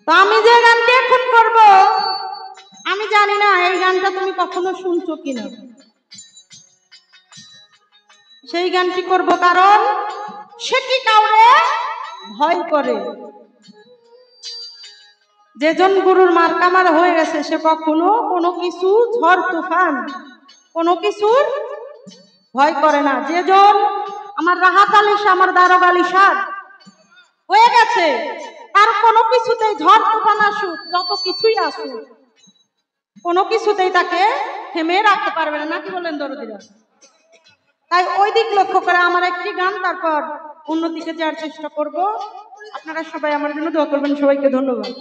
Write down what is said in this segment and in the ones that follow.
তো আমি যে গানটি এখন করব আমি জানি না এই গানটা তুমি কখনো শুনছো কিনা। সেই গানটি করব কারণ সে কি কাউরে ভয় করে। যেজন গুরুর মার্কামার হয়ে গেছে সে কখনো কোনো কিছু ঝড় তুফান কোনো কিছুর ভয় করে না। যেজন আমার রাহাত আলী শাহ আমার দারোগা আলী শাহ হয়ে গেছে তার কোনো কিছুতেই ঝড় তুফান আসুক যত কিছুই আসুক কোনো কিছুতেই তাকে থেমে রাখতে পারবে না। নাকি বলেন দরদিরা? তাই ওই দিক লক্ষ্য করে আমার একটি গান, তারপর অন্যদিকে যাওয়ার চেষ্টা করব। আপনারা সবাই আমার জন্য দোয়া করবেন। সবাইকে ধন্যবাদ।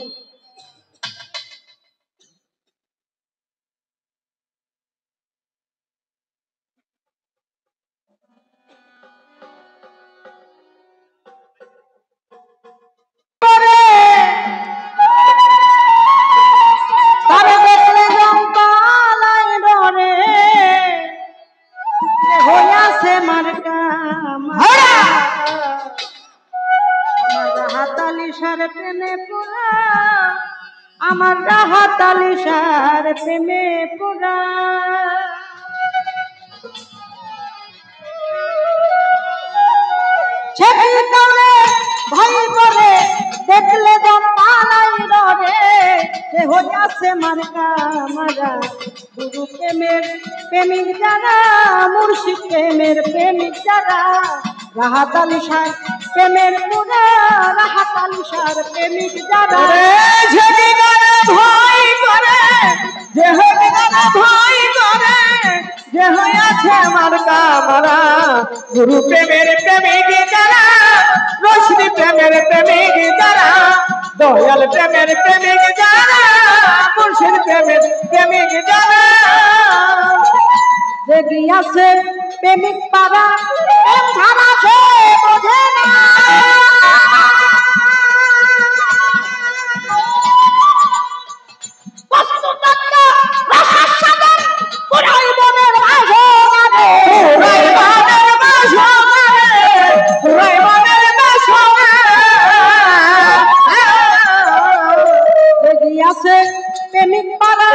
আমার রাহাত আলী শাহর প্রেমে পড়া ভয় করে দেখলে দম পালাই রে যে হইয়াছে মার্কা মারা গুরু প্রেমের প্রেমিক যারা মুর্শিদ প্রেমের প্রেমিক যারা রাহাত আলী শাহ প্রেমের পুরা রাহাত আলী শাহর প্রেমিক যারা ভয় করে যে ভয় করে যে হইয়াছে মার্কা মারা গুরু প্রেমের প্রেমিক যারা রশিদ প্রেমের প্রেমিক যারা দয়াল প্রেমের প্রেমিক যারা মুর্শিদ প্রেমের প্রেমিক যারা যে গিয়াছে প্রেমিক পারা ছাড়া সে বোঝে না। প্রেমিক পারা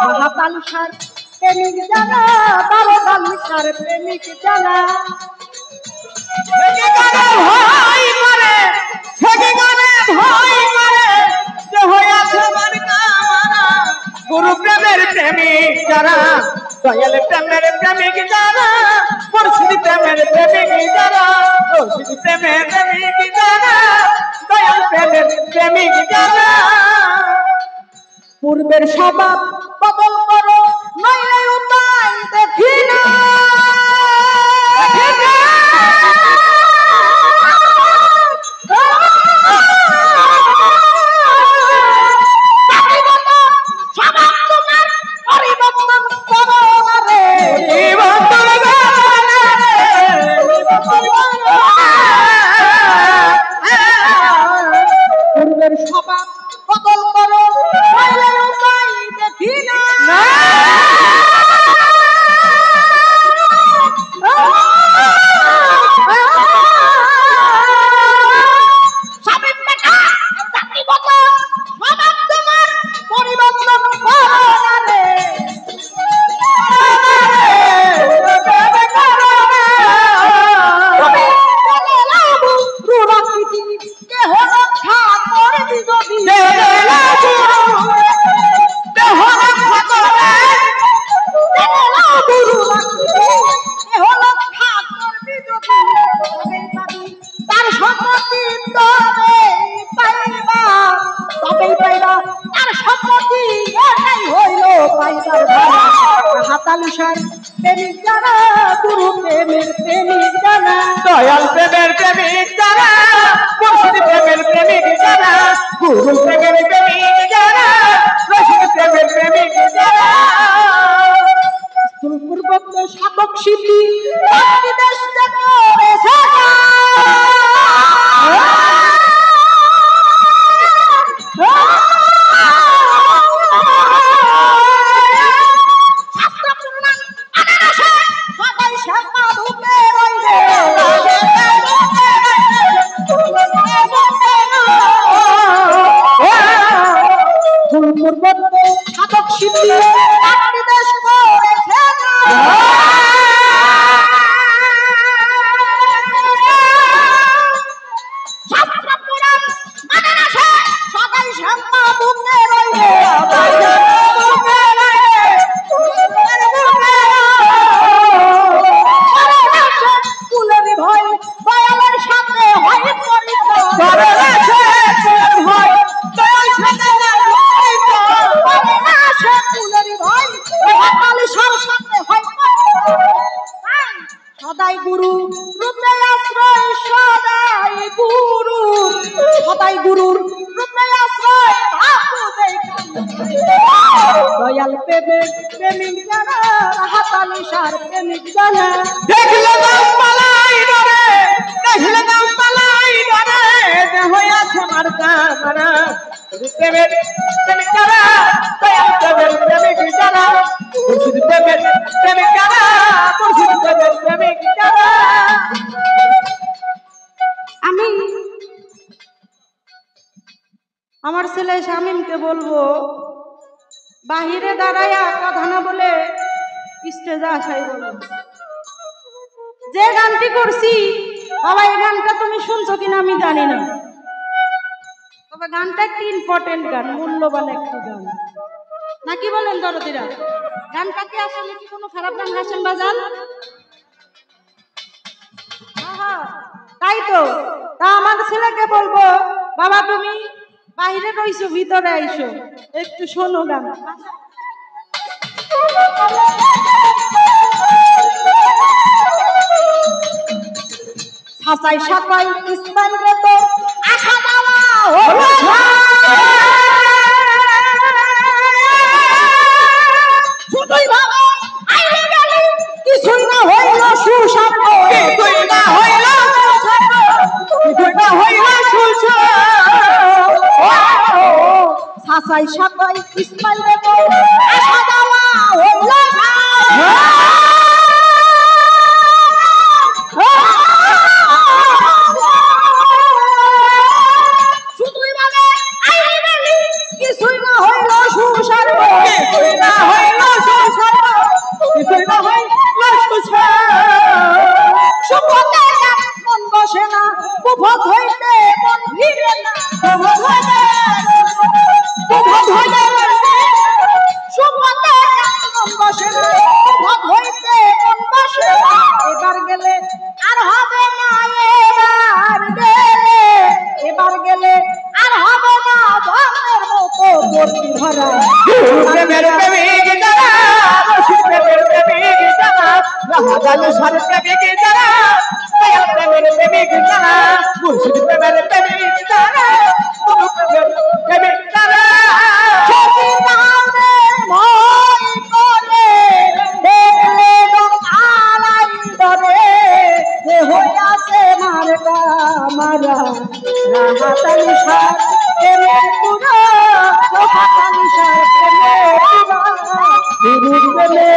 রাহাত আলী শাহর প্রেমিক যারা দারোগা আলী শাহর প্রেমিক যারা ভয় করে যে হইয়াছে মার্কা মারা গুরু প্রেমের প্রেমিক যারা দয়াল প্রেমের প্রেমিক যারা মুর্শিদ প্রেমের প্রেমিক যারা রশিদ প্রেমের প্রেমিক যারা দয়াল প্রেমের প্রেমিক যারা পূর্বের স্বভাব বদল করো নইলে উপায় দেখি না। পূর্বের স্বভাব বদল করো নইলে উপায় দেখি প্রেমের প্রেমিক যারা, মুর্শিদ প্রেমের প্রেমিক যারা, গুরু প্রেমের প্রেমিক যারা, রশিদ প্রেমের প্রেমিক যারা। পূর্বত্র সাধক সিদ্ধি দেশ সাধক সিদ্ধি দেশ সদাই গুরু রূপে আশ্রয়, সদাই গুরু, সদাই গুরুর রূপে আশ্রয়, দয়াল প্রেমের প্রেমিক যারা, হাতালি সার প্রেমিক যারা, দেখলে নাম পালাই ডরে, দেখলে নাম পালাই ডরে, দেহ আছে মার্কা মারা। প্রেমের প্রেমিক যারা, দয়াল প্রেমের প্রেমিক যারা, মুর্শিদ প্রেমের প্রেমিক যারা, মুর্শিদ প্রেমের প্রেমিক যারা। আমি আমার ছেলে শামীমকে বলবো বাহিরে দাঁড়াইয়া কথা না বলে স্টেজে আসাই বলো। যে গানটি করছি বাবা, এই গানটা তুমি শুনছো কিনা আমি জানি না, তবে গানটা একটি ইম্পর্টেন্ট গান, মূল্যবান একটি গান, নাকি বলেন দরদিরা? গানটা কি আসলে কি কোনো খারাপ গান হাসেন বাজান? তাই তো। তা আমার ছেলেকে বলবো বাবা তুমি বাইরে রইছো, ভিতরে আইসো, একটু শোনো গান। সাসাই সাকাই ইসমান রে তো আশা দেওয়া হলো, শুধুই ভাবো আইরে গেলে কিছুই না হইল সুসম্প, কিছুই না হইল সুসম্প, কিছুই না হইল সুসম্প। সাসাই সাকাই ইসমান রে তো আশা দেওয়া হলো, কিছুই না হইল সুসর্ব, কিছুই না হইল সুসর্ব, কিছুই না হইল সুসর্ব। সুপথে মন বসে না, কুপথ হইতে মন ভিড়ে না, কুপথ হইতে সুপথে মন বসে না, কুপথ হইতে মন বসে না। এবার গেলে আর হবে না, এবার গেলে আর হবে না ধর্মের মতো গতি ভরা। প্রেমের প্রেমিক যারা, মুর্শিদ প্রেমের প্রেমিক যারা, রাহাজানি সার প্রেমিক যারা, দয়াল প্রেমের প্রেমিক যারা, মুর্শিদ প্রেমের প্রেমিক যারা, গুরু প্রেমের প্রেমিক যারা। ছবি নামে ভয় করে, দেখলে আলাই ধরে, যে হইয়াছে মারকা মারা, রাহাতালি সার প্রেমের পুরা, রাহাতালি সার প্রেমের পুরা, গুরু প্রেমের